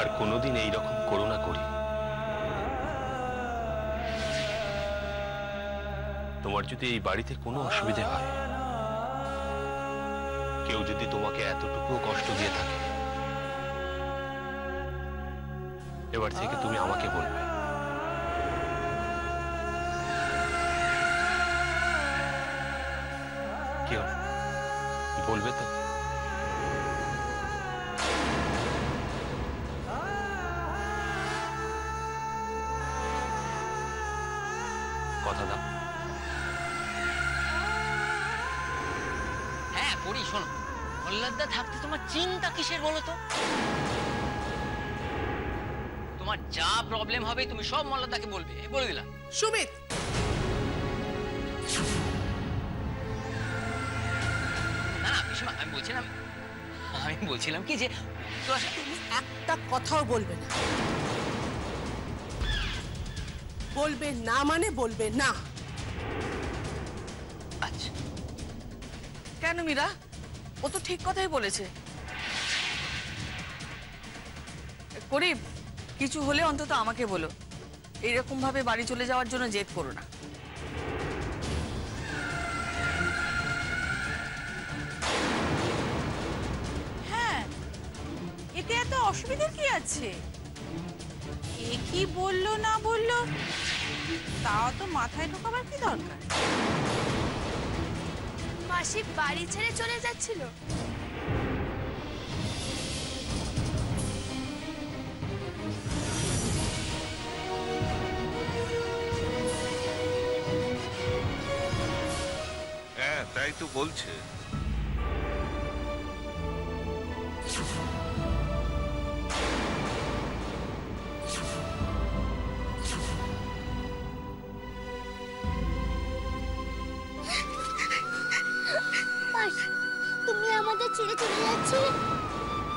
আর কোনোদিন এইরকম করো না করি। তোমার যদি এই বাড়িতে কোনো অসুবিধে হয়, কেউ যদি তোমাকে এতটুকু কষ্ট দিয়ে থাকে, এবার থেকে তুমি আমাকে বলবে। কেউ বলবে তো? কথা দাও। হ্যাঁ পড়ি, শোনো, মল্লাদা থাকতে তোমার চিন্তা কিসের বলো তো? তোমার যা প্রবলেম হবে তুমি সব মল্লাদাকে বলবে, বলে দিলাম। সুমিত, না না পিসিমা, আমি বলছিলাম কি যে তুমি একটা কথাও বলবে না। বলবে না মানে বলবে না। আচ্ছা। কেন মীরা? ও তো ঠিক কথাই বলেছে। করিম, কিছু হলে অন্তত আমাকে বলো, এইরকম ভাবে বাড়ি চলে যাওয়ার জন্য জেদ করো না। হ্যাঁ, এতে এত অসুবিধার কি আছে? এ কি বললো না বললো তাও তো মাথায় ঢোকাবার কি দরকার? মাসি বাড়ি ছেড়ে চলে যাচ্ছিল। হ্যাঁ তাই তো বলছে। তুমি আমাদের ছেড়ে চলে যাচ্ছিলে?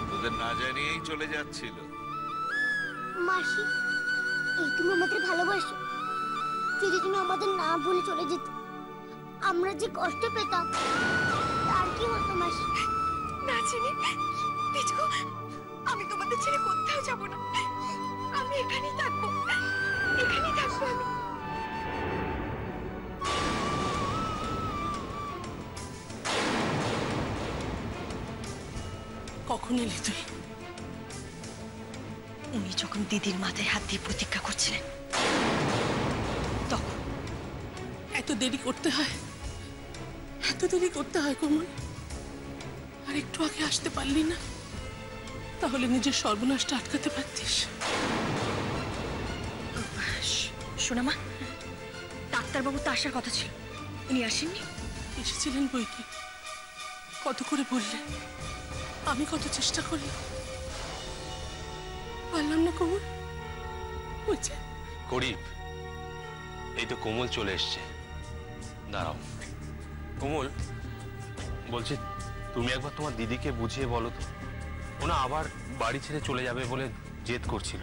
তোদের না জানিয়েই চলে যাচ্ছিল। মাসি, এই তুমি আমাদের ভালোবাসো। যদি তুমি আমাদের না ভুলে চলে যেত, আমরা যে কষ্ট পেতাম তার কি হতো মাসি? না চিনি, আমি তোমাদের ছেড়ে কোথাও যাব না। আমি এখানেই থাকবো, এখানেই থাকবো আমি। কখন এলি তুই? উনি যখন দিদির মাথায় হাত দিয়ে প্রতিজ্ঞা করছিলেন তখন। এত দেরি করতে হয়, এত দেরি করতে হয় কোমল? আর একটু আগে আসতে পারলি না? তাহলে নিজের সর্বনাশটা আটকাতে পারতিস। সোনামা, ডাক্তারবাবু তো আসার কথা ছিল, উনি আসেননি? এসেছিলেন বই কি, কত করে বললে, আমি কত চেষ্টা করলাম, পারলাম না কোমল। করিব, এই তো কোমল চলে এসছে। দাঁড়াও কোমল, বলছি তুমি একবার তোমার দিদিকে বুঝিয়ে বলো তো, ওনা আবার বাড়ি ছেড়ে চলে যাবে বলে জেদ করছিল।